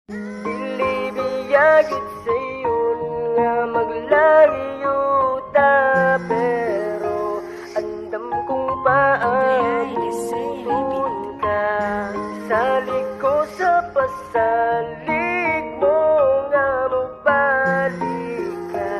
Dili biyagit sayon nga maglayo ta, pero andam kong paabot ka. Salig ko sa pasalig mo nga mabalik ka.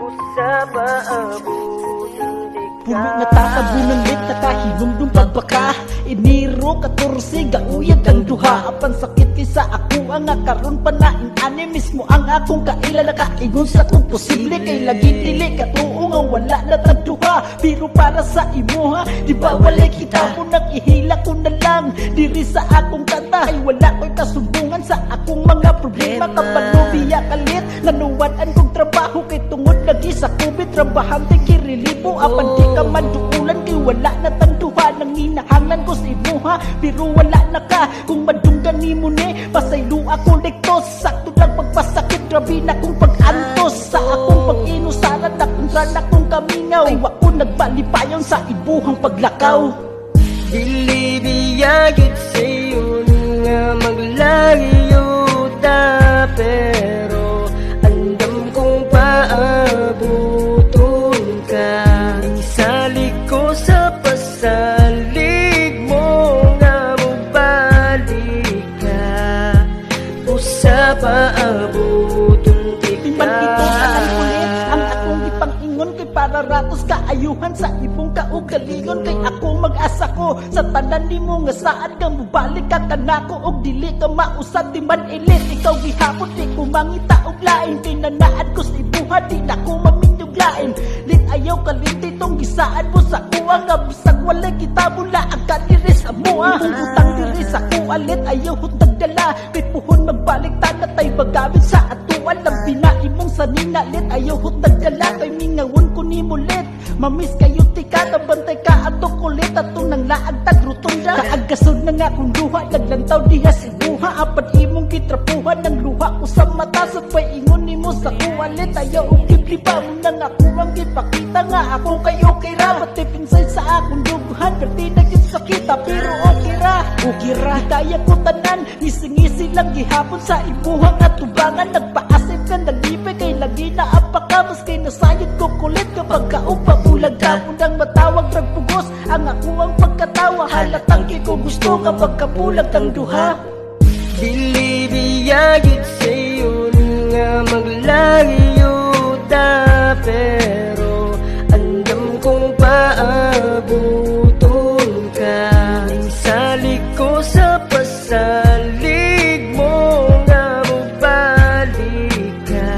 Busa paabot hindi ka. Puno nga tatabunan lit nakahinumdum pagbaka. Iniro 14 gauyag ang duha. Apan sakit kaysa ako ang karon pa na inane mismo ang akong kaila nakaigon sa kung posible kay lagi dili katuo nga wala na tagduha. Pero para sa imo ha, di ba walay kita mo nang ihila ko na lang diri sa akong kanta. Ay wala ko'y kasumbungan sa akong mga problema. Kapano biya kalit nanuwanan kong trabaho kay tungod lagi sa COVID. Trabahante kirilibo apan di ka maduulan kay wala na tagduha. Nang hinahanglan ko sa imo ha, pero wala na ka. Kung madunggan ni mo ni pasaylo ako lektos. Sakto lang pagpasakit, grabe na kong pag-antos. Sa akong pag-inusaran na kung rana kong kamingaw. Ay wako nagbalipayon sa ibuhang paglakaw. Dili biyagit sayon nga maglayo ta, pero andam kong paabuton ka. Salig ko sa pasalig mo nga mabalik ka. Busa paabuton Timan ito saan ulit ang akong ipangingon kay para ratos kaayuhan sa ibong kaugalingon. Kay ako mag-asa ko sa tanan nimo nga saan ka mubalik ka kanako og dili ka mausad di man ilit. Ikaw gihapon di ko mangita og lain kay nanaad ko sa ibuha di na ko maminyog lain. Lit ayaw kalit itong gisaan mo sa kuha nga bisag walay kita mula ang kadiri sa mua. Kung utang diri sa kuha lit ayaw hutag dala pipuhon magbalik tanat ay bagamit sa atuan lang binaim mong sanina lit ayaw hutag dala kay mingawon ko ni mulit. Mamis kayo tika nabantay ka ato kulit atong nang laag tagrutunda. Kaagason na nga kung luha naglantaw diha si buha apan imong gitrapuhan ng luha ko sa mata sa paingon nimo sa kuwalit. Ayaw og kiplipa mo nang ako ang gipakita nga ako kayo kay ra matipinsay sa akong duguhan perti na gyud sakita pero okay ra. Okay ra kaya ko tanan ngisi-ngisi lang gihapon sa ibuhang atubangan. Nagpaasip ka naglipay kay lagi na apaka mas kay nasayod ko kulit kapag kaupa bulag ka unang matawag ragpugos ang ako ang pagkatawa halatang ko gusto kapag kabulag ang duha. Dili biyagit sayon nga maglayo ta, pero andam kong paabuton ka. Salig ko sa pasalig mo nga mabalik ka.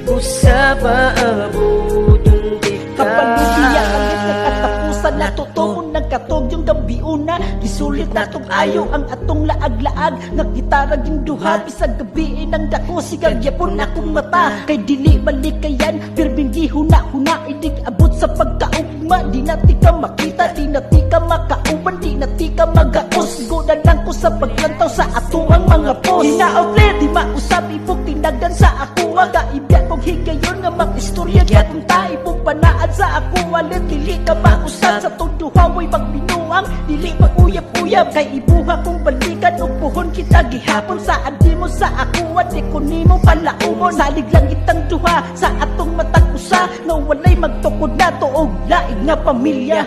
Busa paabuton di ka. Kapalubiya kalit nagkatapusan na totoo nagkatog yung gabiuna. Gisulit na tong ayo ang atong laag-laag. Nagkitara yung duha bisag gabiin ang dako. Sigang yapon akong mata kay dili balikayan. Pirbing gihuna-huna idig abot sa pagkaugma. Di nati ka makita, di nati ka makauban, di nati ka magaos. Goda lang ko sa paglantaw sa atuang mga post. Di na outlet, di mausap ipog tinagdan sa ako. Gaibyan kong higayon nga mag-istorya gatong taipong panaad sa ako. Walit dili ka mausap sa tuduha way magbinuang. Dili mag-uyap-uyap kay ibuha kong balikan. O puhon kita gihapon sa adi mo sa ako. Di ko nimo palaumon. Salig lang itang duha sa atong matag usa. Na walay magtukod na to og laig nga pamilya.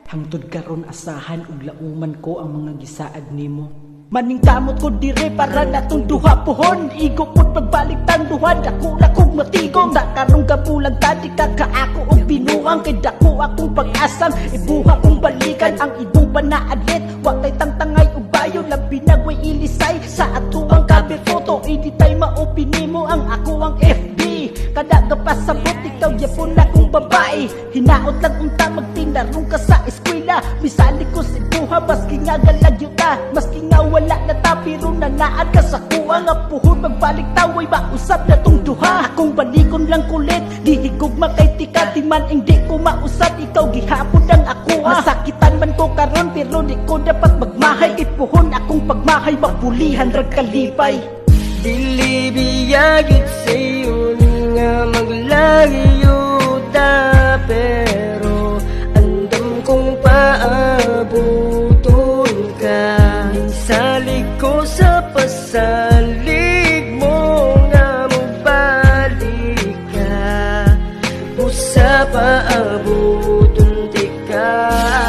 Hangtod karon asahan ug lauman ko ang mga gisaad nimo. Maning kamot ko dire para natong duha puhon. Igo pud pagbalik tang duha dako na kog matigong. Da karong kabulag tadi kakaako og binuang kay dako akong pag-asam. Ibuha kong balikan ang ibong panaadlit. Wa tay tangtangay ug bayo labi nagway ilisay sa ato ang cover photo. Editay maopini mo ang ako ang FB. Kada gapasabot ikaw yapon akong babae. Hinaot lang unta magtindarong ka sa eskwela. Misali ko si buha maski nga galagyo ta. Maski nga wala na ta pero nanaad ka sa kuha. Nga puhon magbalik taway mausap na tong duha. Akong balikon lang kulit gihigugma kay tika. Di man hindi ko mausap ikaw gihapon ang ako. Masakitan man ko karon pero di ko dapat magmahay. Ipuhon akong pagmahay mapulihan rag kalipay. Dili biyagit sayon nga maglayo ta, pero andam kong paabuton ka. Salig ko sa pas pasalig mo nga mobalik ka, busa paabuton ti ka.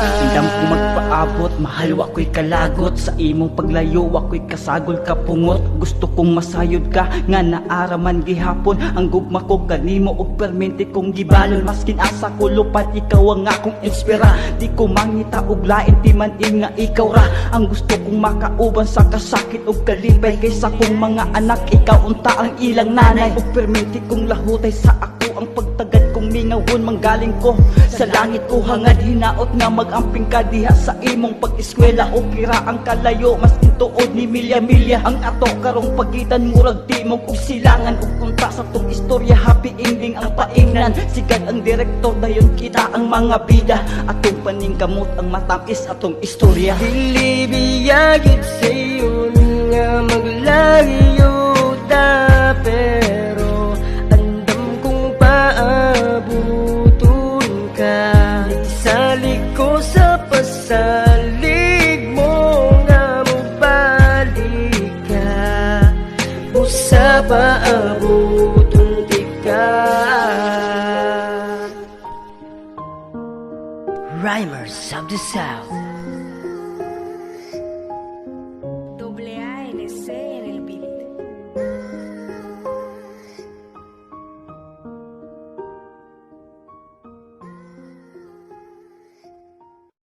Andam ko magpaabot, mahal wako'y kalagot. Sa imong paglayo, wako'y kasagol kapungot. Gusto kong masayod ka, nga naaraman gihapon. Ang gugma ko kanimo og permente kong gibalon. Maskin asa ko lupat, ikaw ang akong inspira. Di ko mangita og lain, di man nga ikaw ra. Ang gusto kong makauban sa kasakit og kalipay. Kaysa kong mga anak, ikaw unta ang ilang nanay. Og permente kong lahutay sa ako ang pagtagad kong mingawon. Manggaling ko sa langit ko hangad hinaot nga magamping ka diha sa imong pag-eskwela. O kira ang kalayo mas tuod ni milya-milya. Ang ato karong pagitan murag timog ug silangan. Ug kunta sa tong istorya happy ending ang paingnan. Sigad ang direktor dayon kita ang mga bida. Atong paningkamot ang matamis atong istorya. Dili biyagit sa'yo nga maglayo ta, pero andam kong paabuton ka. Isalig ko sa pasalig mo nga mobalik ka, busa paabuton ti ka. Rhymers of the South.